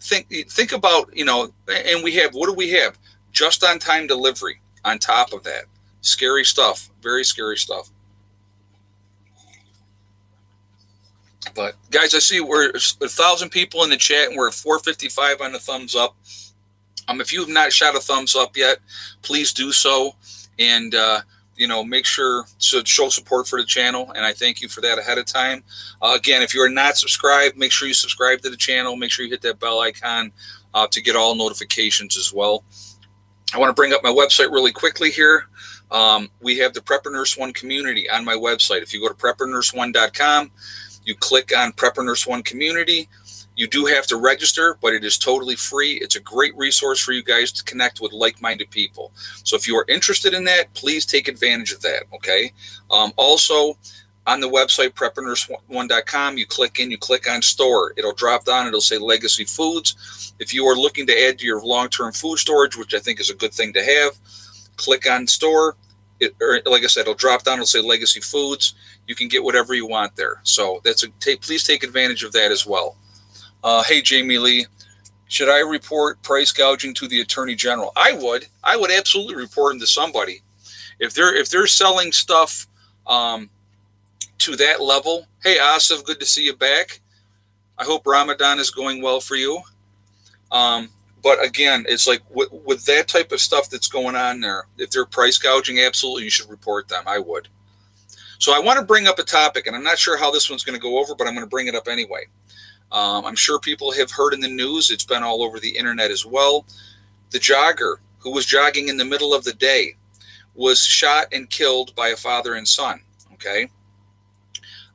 think about, and we have, what do we have? Just on time delivery on top of that. Scary stuff. Very scary stuff. But guys, I see we're 1,000 people in the chat and we're at 455 on the thumbs up. If you have not shot a thumbs up yet, please do so. And, make sure to show support for the channel. And I thank you for that ahead of time. Again, if you are not subscribed, make sure you subscribe to the channel. Make sure you hit that bell icon to get all notifications as well. I want to bring up my website really quickly here. We have the Prepper Nurse One community on my website. If you go to preppernurse1.com, you click on Prepper Nurse One community. You do have to register, but it is totally free. It's a great resource for you guys to connect with like-minded people. So if you are interested in that, please take advantage of that, okay? Also, on the website, preppernurse1.com, you click on store. It'll drop down. It'll say Legacy Foods. If you are looking to add to your long-term food storage, which I think is a good thing to have, click on store. Like I said, it'll drop down. It'll say Legacy Foods. You can get whatever you want there. So please take advantage of that as well. Hey, Jamie Lee, should I report price gouging to the Attorney General? I would absolutely report him to somebody. If they're selling stuff to that level. Hey, Asif, good to see you back. I hope Ramadan is going well for you. But again, it's like with that type of stuff that's going on there, if they're price gouging, absolutely you should report them. I would. So I want to bring up a topic, and I'm not sure how this one's going to go over, but I'm going to bring it up anyway. I'm sure people have heard in the news. It's been all over the internet as well. The jogger who was jogging in the middle of the day was shot and killed by a father and son. Okay.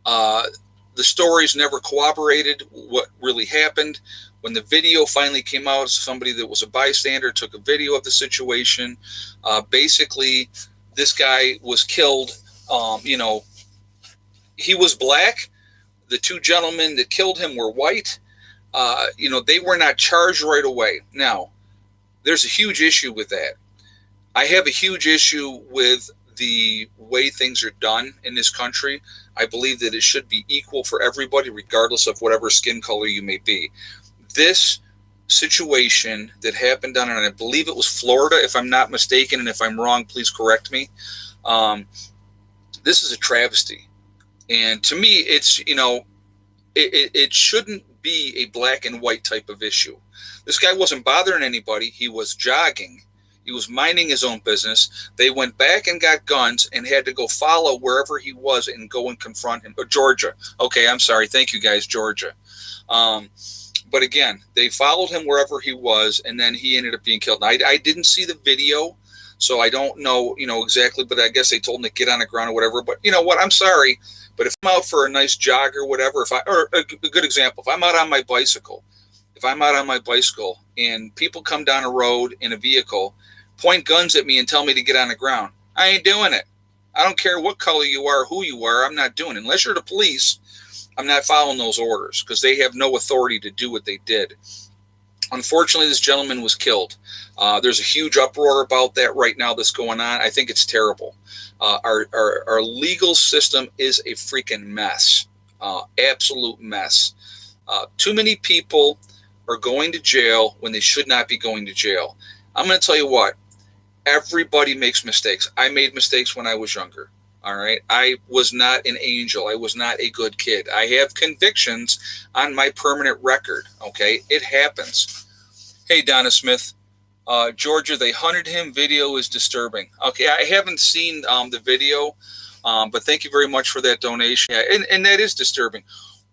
The stories never corroborated what really happened. When the video finally came out, somebody that was a bystander took a video of the situation. Basically, this guy was killed. He was black. The two gentlemen that killed him were white. They were not charged right away. Now, there's a huge issue with that. I have a huge issue with the way things are done in this country. I believe that it should be equal for everybody, regardless of whatever skin color you may be. This situation that happened down in, I believe it was Florida, if I'm not mistaken, and if I'm wrong, please correct me. This is a travesty. And to me, it's, it shouldn't be a black and white type of issue. This guy wasn't bothering anybody. He was jogging. He was minding his own business. They went back and got guns and had to go follow wherever he was and go and confront him. Georgia. Okay, I'm sorry. Thank you, guys. Georgia. But again, they followed him wherever he was, and then he ended up being killed. Now, I didn't see the video, so I don't know, exactly. But I guess they told him to get on the ground or whatever. But you know what? I'm sorry. But if I'm out for a nice jog or whatever, or a good example, if I'm out on my bicycle, and people come down a road in a vehicle, point guns at me and tell me to get on the ground, I ain't doing it. I don't care what color you are, who you are, I'm not doing it. Unless you're the police, I'm not following those orders because they have no authority to do what they did. Unfortunately, this gentleman was killed. There's a huge uproar about that right now that's going on. I think it's terrible. Our legal system is a freaking mess, absolute mess. Too many people are going to jail when they should not be going to jail. I'm going to tell you what, everybody makes mistakes. I made mistakes when I was younger. All right. I was not an angel. I was not a good kid. I have convictions on my permanent record. Okay. It happens. Hey, Donna Smith. Georgia, they hunted him. Video is disturbing. Okay, I haven't seen the video, but thank you very much for that donation. Yeah, and that is disturbing.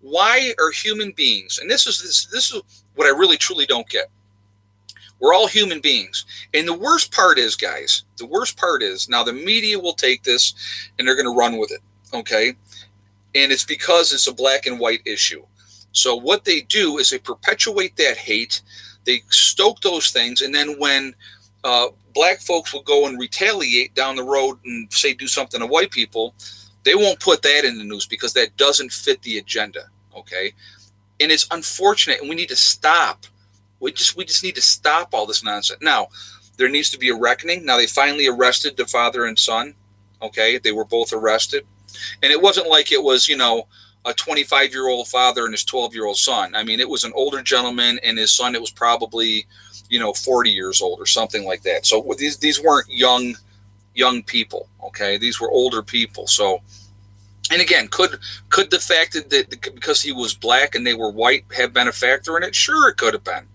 Why are human beings, and this is what I really truly don't get. We're all human beings. And the worst part is, guys, the worst part is now the media will take this and they're going to run with it. Okay. And it's because it's a black and white issue. So what they do is they perpetuate that hate. They stoke those things. And then when black folks will go and retaliate down the road and say, do something to white people, they won't put that in the news because that doesn't fit the agenda. Okay. And it's unfortunate. And we need to stop. We just need to stop all this nonsense. Now, there needs to be a reckoning. Now, they finally arrested the father and son. Okay, they were both arrested. And it wasn't like it was, a 25-year-old father and his 12-year-old son. I mean, it was an older gentleman and his son. It was probably, 40 years old or something like that. So these weren't young people. Okay, these were older people. So, and again, could the fact that because he was black and they were white have been a factor in it? Sure, it could have been.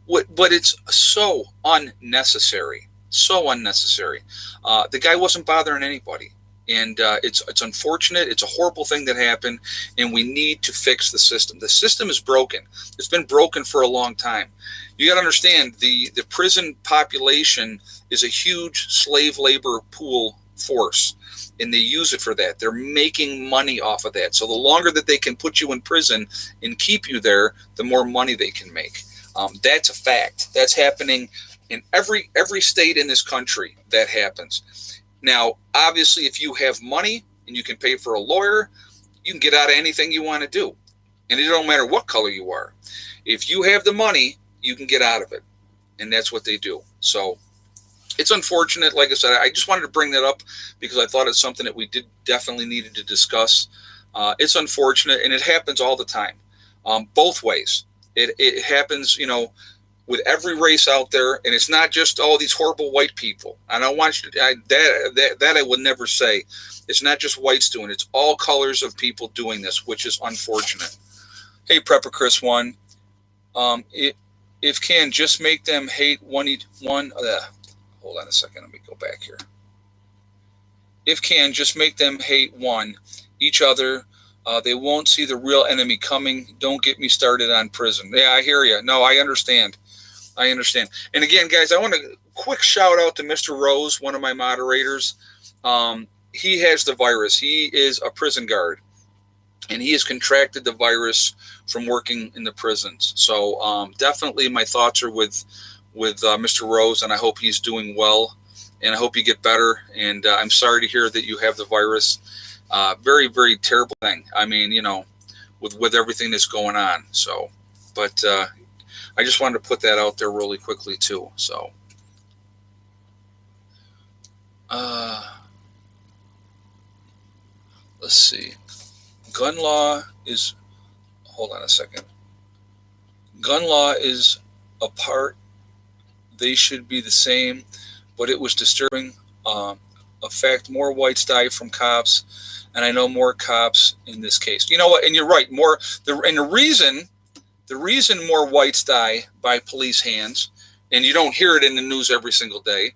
But it's so unnecessary. So unnecessary. The guy wasn't bothering anybody. And it's unfortunate. It's a horrible thing that happened. And we need to fix the system. The system is broken. It's been broken for a long time. You got to understand, the prison population is a huge slave labor pool force. And they use it for that. They're making money off of that. So the longer that they can put you in prison and keep you there, the more money they can make. That's a fact. That's happening in every state in this country. That happens. Now, obviously, if you have money and you can pay for a lawyer, you can get out of anything you want to do. And it don't matter what color you are. If you have the money, you can get out of it. And that's what they do. So it's unfortunate. Like I said, I just wanted to bring that up because I thought it's something that we definitely needed to discuss. It's unfortunate, and it happens all the time, both ways. It happens, with every race out there, and it's not just all these horrible white people. And I want you to, that I would never say. It's not just whites doing it. It's all colors of people doing this, which is unfortunate. Hey, Prepper Chris 1. If can, just make them hate one. Hold on a second. Let me go back here. If can, just make them hate each other. They won't see the real enemy coming. Don't get me started on prison. Yeah, I hear you. No, I understand. And again, guys, I want a quick shout out to Mr. Rose, one of my moderators. He has the virus. He is a prison guard, and he has contracted the virus from working in the prisons. So definitely my thoughts are with Mr. Rose, and I hope he's doing well, and I hope you get better. And I'm sorry to hear that you have the virus. Very, very terrible thing. I mean, with everything that's going on. So, but I just wanted to put that out there really quickly too. So, let's see. Gun law is, hold on a second. Gun law is a part. They should be the same, but it was disturbing. In fact, more whites die from cops, and I know more cops in this case. You know what? And you're right. The reason more whites die by police hands, and you don't hear it in the news every single day.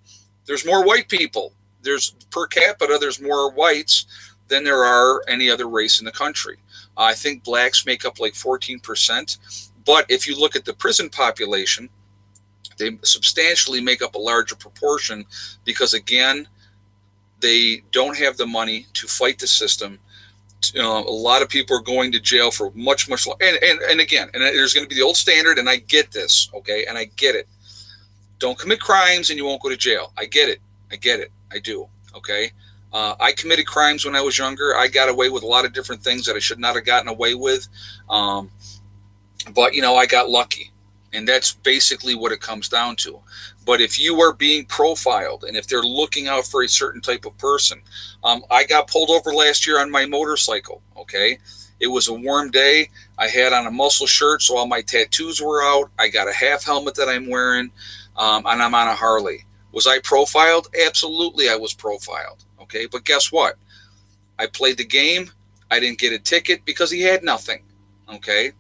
There's more white people. There's per capita. There's more whites than there are any other race in the country. I think blacks make up like 14%. But if you look at the prison population, they substantially make up a larger proportion because, again, they don't have the money to fight the system. A lot of people are going to jail for much longer. And again, and there's going to be the old standard, and I get this, okay? And I get it. Don't commit crimes and you won't go to jail. I get it. I do, okay? I committed crimes when I was younger. I got away with a lot of different things that I should not have gotten away with. But, I got lucky. And that's basically what it comes down to. But if you are being profiled and if they're looking out for a certain type of person, I got pulled over last year on my motorcycle, okay? It was a warm day. I had on a muscle shirt, so all my tattoos were out. I got a half helmet that I'm wearing, and I'm on a Harley. Was I profiled? Absolutely, I was profiled, okay? But guess what? I played the game. I didn't get a ticket because he had nothing, okay?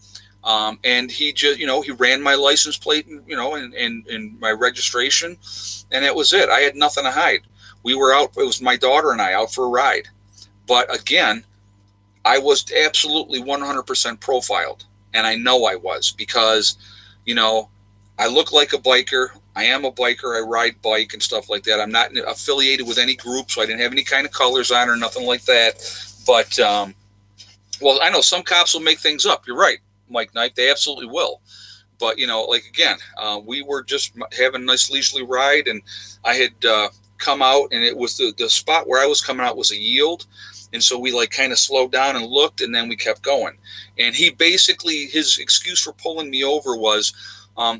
And he just, he ran my license plate, and my registration, and that was it. I had nothing to hide. We were out. It was my daughter and I out for a ride. But again, I was absolutely 100% profiled. And I know I was because, I look like a biker. I am a biker. I ride bike and stuff like that. I'm not affiliated with any group, so I didn't have any kind of colors on or nothing like that. But, well, I know some cops will make things up. You're right, Mike Knight. They absolutely will. But, again, we were just having a nice leisurely ride, and I had come out, and it was the spot where I was coming out was a yield. And so we kind of slowed down and looked, and then we kept going. And he basically, his excuse for pulling me over was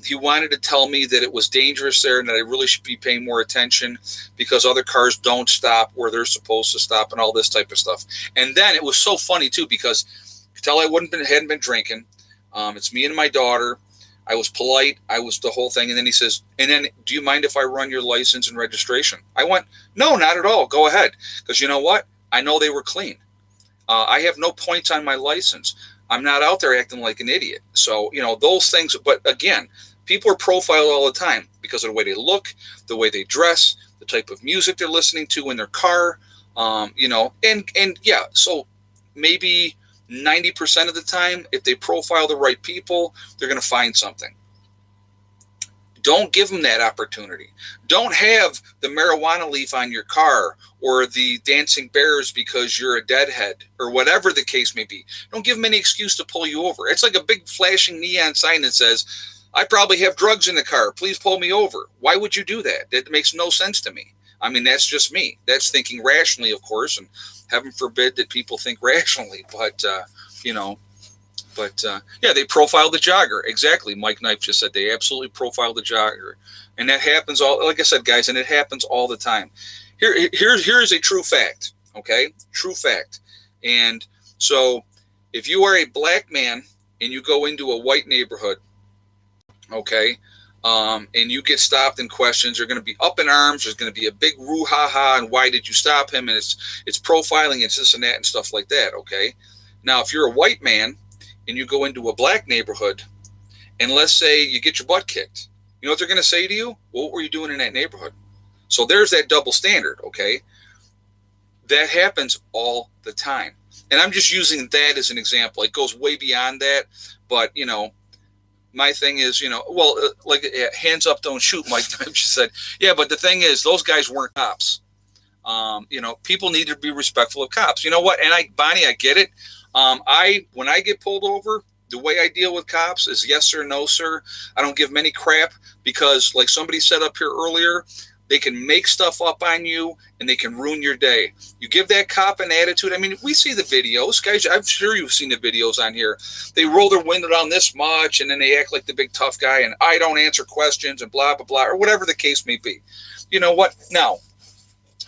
he wanted to tell me that it was dangerous there and that I really should be paying more attention because other cars don't stop where they're supposed to stop and all this type of stuff. And then it was so funny, too, because you could tell I hadn't been drinking. It's me and my daughter. I was polite. I was the whole thing. And then he says, and then do you mind if I run your license and registration? I went, no, not at all. Go ahead. Because you know what? I know they were clean. I have no points on my license. I'm not out there acting like an idiot. So, those things. But again, people are profiled all the time because of the way they look, the way they dress, the type of music they're listening to in their car, and yeah, so maybe 90% of the time, if they profile the right people, they're going to find something. Don't give them that opportunity. Don't have the marijuana leaf on your car or the dancing bears because you're a deadhead or whatever the case may be. Don't give them any excuse to pull you over. It's like a big flashing neon sign that says, I probably have drugs in the car. Please pull me over. Why would you do that? That makes no sense to me. I mean, that's just me. That's thinking rationally, of course, and heaven forbid that people think rationally. But, yeah, they profiled the jogger. Exactly. Mike Knife just said they absolutely profiled the jogger. And that happens like I said, guys, and it happens all the time. Here's a true fact. Okay. True fact. And so if you are a black man and you go into a white neighborhood, okay, and you get stopped and questions, they're going to be up in arms. There's going to be a big woo-ha-ha and why did you stop him? And it's profiling, it's this and that and stuff like that. Okay. Now, if you're a white man and you go into a black neighborhood and let's say you get your butt kicked, you know what they're going to say to you? Well, what were you doing in that neighborhood? So there's that double standard, okay? That happens all the time. And I'm just using that as an example. It goes way beyond that. But, my thing is, hands up, don't shoot, Mike just said. Yeah, but the thing is, those guys weren't cops. People need to be respectful of cops. You know what? And Bonnie, I get it. When I get pulled over, the way I deal with cops is yes sir, no sir. I don't give them any crap because like somebody said up here earlier, they can make stuff up on you and they can ruin your day. You give that cop an attitude. I mean, we see the videos, guys. I'm sure you've seen the videos on here. They roll their window down this much and then they act like the big tough guy and I don't answer questions and blah, blah, blah, or whatever the case may be. You know what? Now,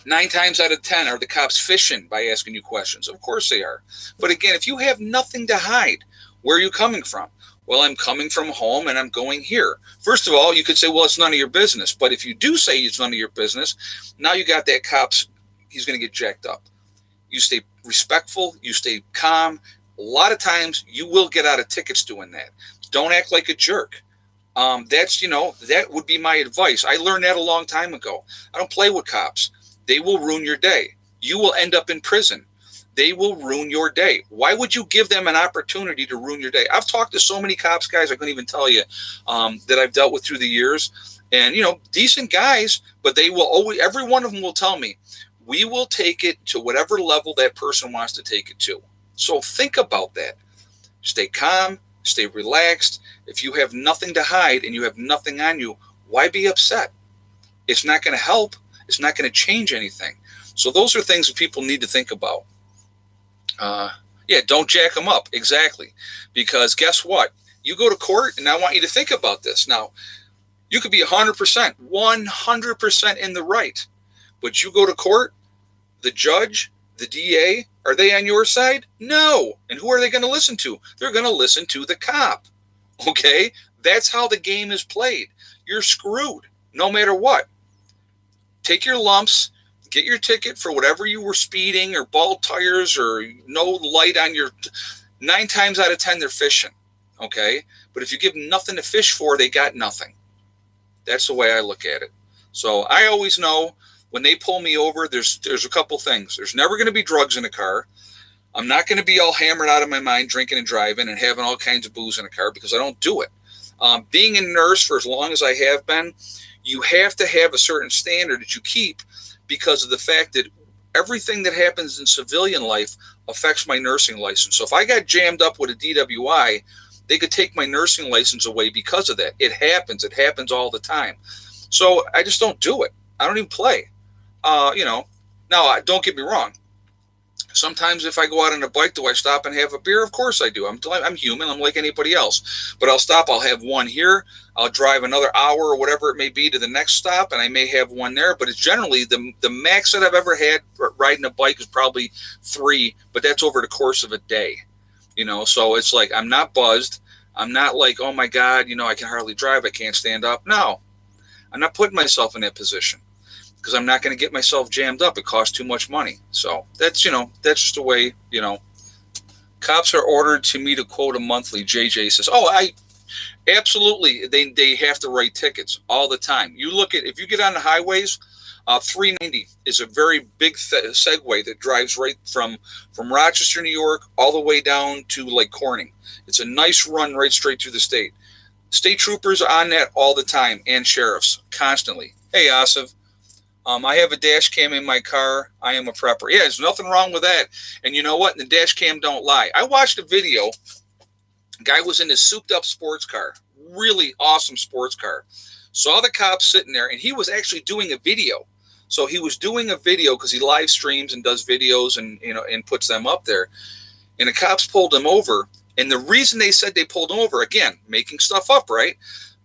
9 times out of 10, are the cops fishing by asking you questions? Of course they are. But again, if you have nothing to hide, where are you coming from? Well, I'm coming from home and I'm going here. First of all, you could say, well, it's none of your business. But if you do say it's none of your business, now you got that cop's, he's going to get jacked up. You stay respectful. You stay calm. A lot of times you will get out of tickets doing that. Don't act like a jerk. That would be my advice. I learned that a long time ago. I don't play with cops. They will ruin your day. You will end up in prison. They will ruin your day. Why would you give them an opportunity to ruin your day? I've talked to so many cops, guys, I couldn't even tell you, that I've dealt with through the years. And, decent guys, but they will always, every one of them will tell me, we will take it to whatever level that person wants to take it to. So think about that. Stay calm, stay relaxed. If you have nothing to hide and you have nothing on you, why be upset? It's not going to help. It's not going to change anything. So those are things that people need to think about. Don't jack them up. Exactly. Because guess what? You go to court, and I want you to think about this. Now, you could be 100% in the right. But you go to court, the judge, the DA, are they on your side? No. And who are they going to listen to? They're going to listen to the cop. Okay? That's how the game is played. You're screwed no matter what. Take your lumps. Get your ticket for whatever you were speeding or bald tires or no light on your 9 times out of 10, they're fishing. Okay. But if you give them nothing to fish for, they got nothing. That's the way I look at it. So I always know when they pull me over, there's a couple things. There's never going to be drugs in the car. I'm not going to be all hammered out of my mind drinking and driving and having all kinds of booze in a car because I don't do it. Being a nurse for as long as I have been, you have to have a certain standard that you keep because of the fact that everything that happens in civilian life affects my nursing license. So if I got jammed up with a DWI, they could take my nursing license away because of that. It happens. It happens all the time. So I just don't do it. I don't even play. Now, don't get me wrong. Sometimes if I go out on a bike, do I stop and have a beer? Of course I do. I'm human. I'm like anybody else. But I'll stop. I'll have one here. I'll drive another hour or whatever it may be to the next stop, and I may have one there. But it's generally the max that I've ever had riding a bike is probably 3, but that's over the course of a day. So it's like I'm not buzzed. I'm not like, oh, my God, I can hardly drive. I can't stand up. No, I'm not putting myself in that position because I'm not going to get myself jammed up. It costs too much money. So that's just the way, Cops are ordered to meet a quota monthly. JJ says, absolutely. They have to write tickets all the time. You look at, if you get on the highways, 390 is a very big segue that drives right from Rochester, New York, all the way down to Lake Corning. It's a nice run right straight through the state. State troopers are on that all the time, and sheriffs constantly. Hey, Asif, I have a dash cam in my car. I am a prepper. Yeah, there's nothing wrong with that. And you know what? The dash cam don't lie. I watched a video. A guy was in his souped-up sports car, really awesome sports car. Saw the cops sitting there, and he was actually doing a video. So he was doing a video because he live streams and does videos and puts them up there. And the cops pulled him over. And the reason they said they pulled him over, again, making stuff up, right?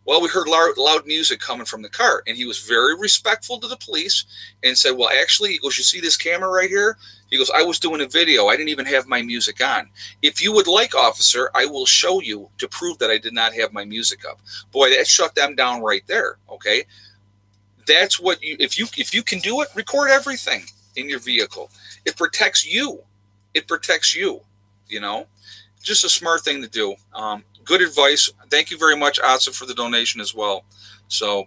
Well, we heard loud music coming from the car. And he was very respectful to the police and said, well, actually, he goes, you see this camera right here? He goes, I was doing a video. I didn't even have my music on. If you would like, officer, I will show you to prove that I did not have my music up. Boy, that shut them down right there, okay? That's what if you can do it, record everything in your vehicle. It protects you. It protects you, Just a smart thing to do. Good advice. Thank you very much, Asif, for the donation as well. So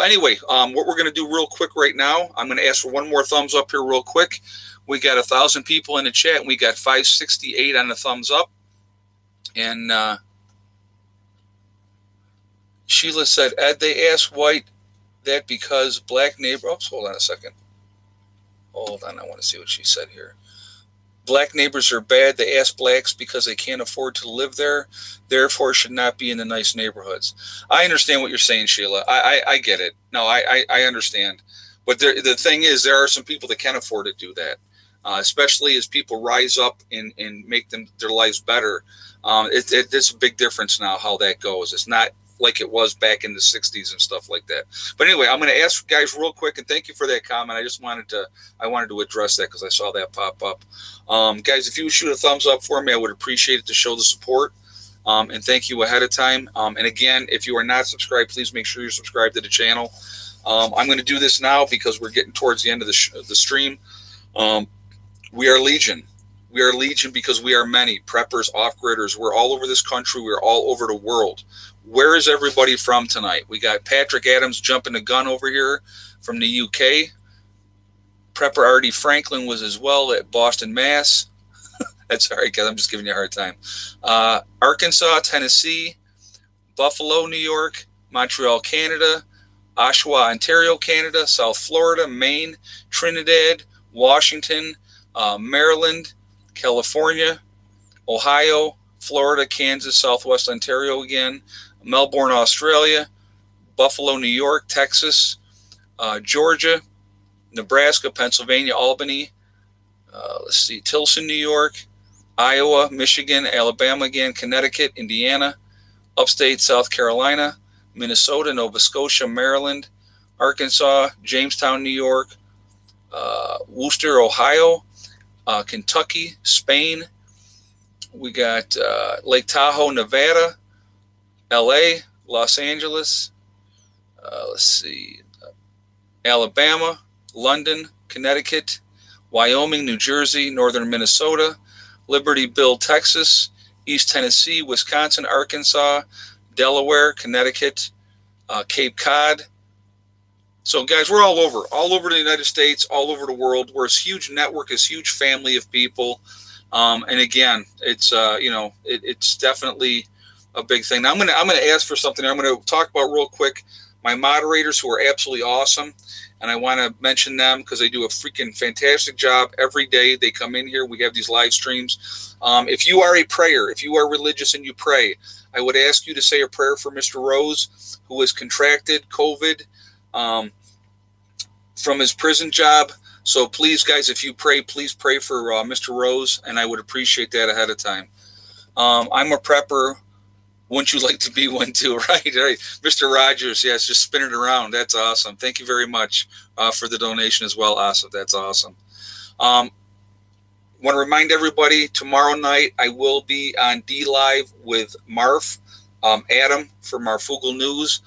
anyway, what we're going to do real quick right now, I'm going to ask for one more thumbs up here real quick. We got 1,000 people in the chat, and we got 568 on the thumbs up. And Sheila said, Ed, they asked White that because black neighbor. Oops, hold on a second. Hold on, I want to see what she said here. Black neighbors are bad. They ask blacks because they can't afford to live there, therefore should not be in the nice neighborhoods. I understand what you're saying, Sheila. I get it. No, I understand. But the thing is, there are some people that can afford to do that, especially as people rise up and make their lives better. It's a big difference now how that goes. It's not like it was back in the 60s and stuff like that. But anyway, I'm going to ask guys real quick, and thank you for that comment. I wanted to address that because I saw that pop up. Guys, if you would shoot a thumbs up for me, I would appreciate it to show the support. And thank you ahead of time. And again, if you are not subscribed, please make sure you're subscribed to the channel. I'm going to do this now because we're getting towards the end of the stream. We are Legion. We are Legion because we are many. Preppers, off-gridders. We're all over this country. We're all over the world. Where is everybody from tonight? We got Patrick Adams jumping the gun over here from the UK. Prepper Artie Franklin was as well at Boston, Mass. That's all right, guys. I'm just giving you a hard time. Arkansas, Tennessee, Buffalo, New York, Montreal, Canada, Oshawa, Ontario, Canada, South Florida, Maine, Trinidad, Washington, Maryland, California, Ohio, Florida, Kansas, Southwest Ontario again, Melbourne, Australia, Buffalo, New York, Texas, Georgia, Nebraska, Pennsylvania, Albany, Tilson, New York, Iowa, Michigan, Alabama again, Connecticut, Indiana, upstate South Carolina, Minnesota, Nova Scotia, Maryland, Arkansas, Jamestown, New York, Worcester, Ohio, Kentucky, Spain. We got Lake Tahoe, Nevada, LA, Los Angeles, Alabama, London, Connecticut, Wyoming, New Jersey, northern Minnesota, Libertyville, Texas, East Tennessee, Wisconsin, Arkansas, Delaware, Connecticut, Cape Cod. So, guys, we're all over the United States, all over the world. We're a huge network, a huge family of people. And again, it's it's definitely a big thing. Now I'm gonna ask for something. I'm gonna talk about real quick my moderators who are absolutely awesome, and I want to mention them because they do a freaking fantastic job every day. They come in here. We have these live streams. If you are a prayer, if you are religious and you pray, I would ask you to say a prayer for Mr. Rose, who has contracted COVID from his prison job. So please, guys, if you pray, please pray for Mr. Rose, and I would appreciate that ahead of time. I'm a prepper. Wouldn't you like to be one too? Right. Mr. Rogers, yes, just spin it around. That's awesome. Thank you very much for the donation as well. Awesome. That's awesome. Want to remind everybody, tomorrow night I will be on D Live with Marf, Adam for Marfugel News.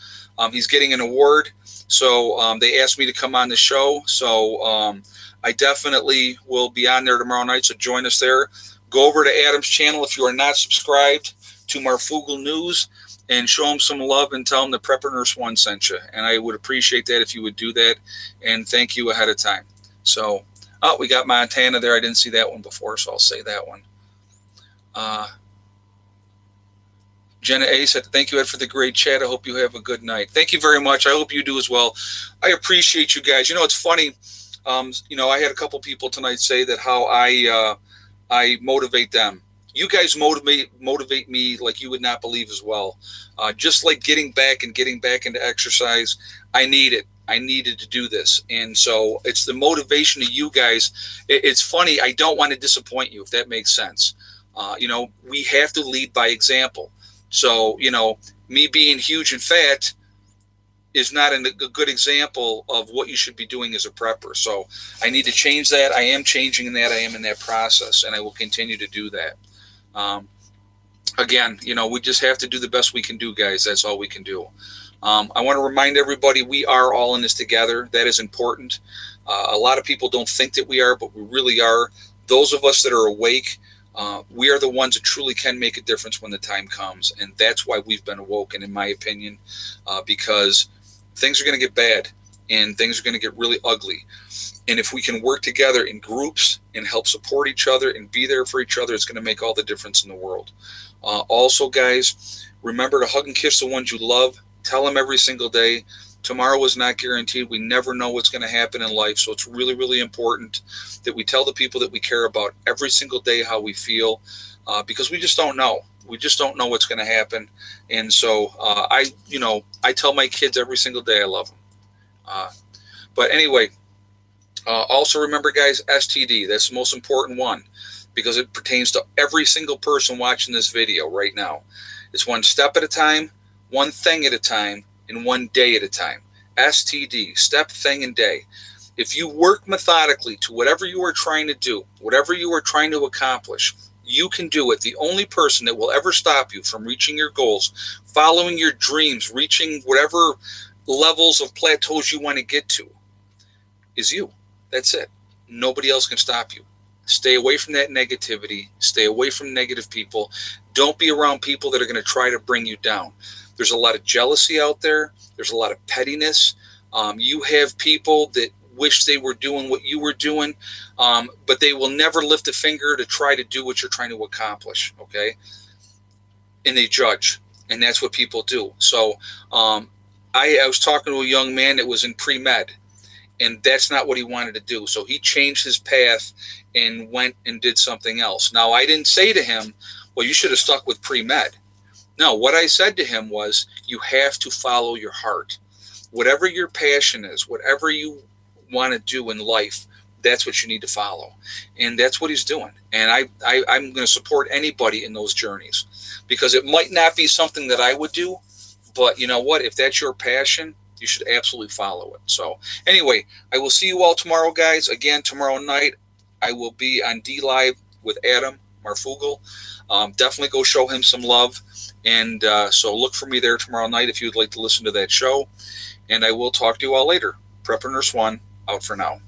He's getting an award. So they asked me to come on the show. So I definitely will be on there tomorrow night. So join us there. Go over to Adam's channel if you are not subscribed to Marfugel News and show him some love and tell him the Prepper Nurse One sent you. And I would appreciate that if you would do that. And thank you ahead of time. So, we got Montana there. I didn't see that one before, so I'll say that one. Jenna A said, thank you, Ed, for the great chat. I hope you have a good night. Thank you very much. I hope you do as well. I appreciate you guys. It's funny. I had a couple people tonight say that how I motivate them. You guys motivate me like you would not believe as well. Just like getting back into exercise, I need it. I needed to do this. And so it's the motivation of you guys. It's funny. I don't want to disappoint you, if that makes sense. We have to lead by example. So, me being huge and fat is not a good example of what you should be doing as a prepper. So I need to change that. I am changing that. I am in that process, and I will continue to do that. Again, we just have to do the best we can do, guys. That's all we can do. I want to remind everybody we are all in this together. That is important. A lot of people don't think that we are, but we really are. Those of us that are awake, we are the ones that truly can make a difference when the time comes. And that's why we've been awoken, in my opinion, because things are going to get bad and things are going to get really ugly. And if we can work together in groups and help support each other and be there for each other, it's going to make all the difference in the world. Also, guys, remember to hug and kiss the ones you love. Tell them every single day. Tomorrow is not guaranteed. We never know what's going to happen in life. So it's really, really important that we tell the people that we care about every single day how we feel, because we just don't know. We just don't know what's going to happen. And so I tell my kids every single day I love them. But anyway, also remember, guys, STD. That's the most important one because it pertains to every single person watching this video right now. It's one step at a time, one thing at a time, and one day at a time. STD, step, thing, and day. If you work methodically to whatever you are trying to do, whatever you are trying to accomplish, you can do it. The only person that will ever stop you from reaching your goals, following your dreams, reaching whatever levels of plateaus you want to get to is you. That's it. Nobody else can stop you. Stay away from that negativity. Stay away from negative people. Don't be around people that are going to try to bring you down. There's a lot of jealousy out there. There's a lot of pettiness. You have people that wish they were doing what you were doing, but they will never lift a finger to try to do what you're trying to accomplish, okay? And they judge, and that's what people do. So I was talking to a young man that was in pre-med, and that's not what he wanted to do. So he changed his path and went and did something else. Now, I didn't say to him, well, you should have stuck with pre-med. No, what I said to him was, you have to follow your heart. Whatever your passion is, whatever you want to do in life, that's what you need to follow. And that's what he's doing. And I'm going to support anybody in those journeys because it might not be something that I would do, but you know what? If that's your passion, you should absolutely follow it. So anyway, I will see you all tomorrow, guys. Again, tomorrow night, I will be on D Live with Adam Marfugel. Definitely go show him some love. And so look for me there tomorrow night if you'd like to listen to that show. And I will talk to you all later. Prepper Nurse One, out for now.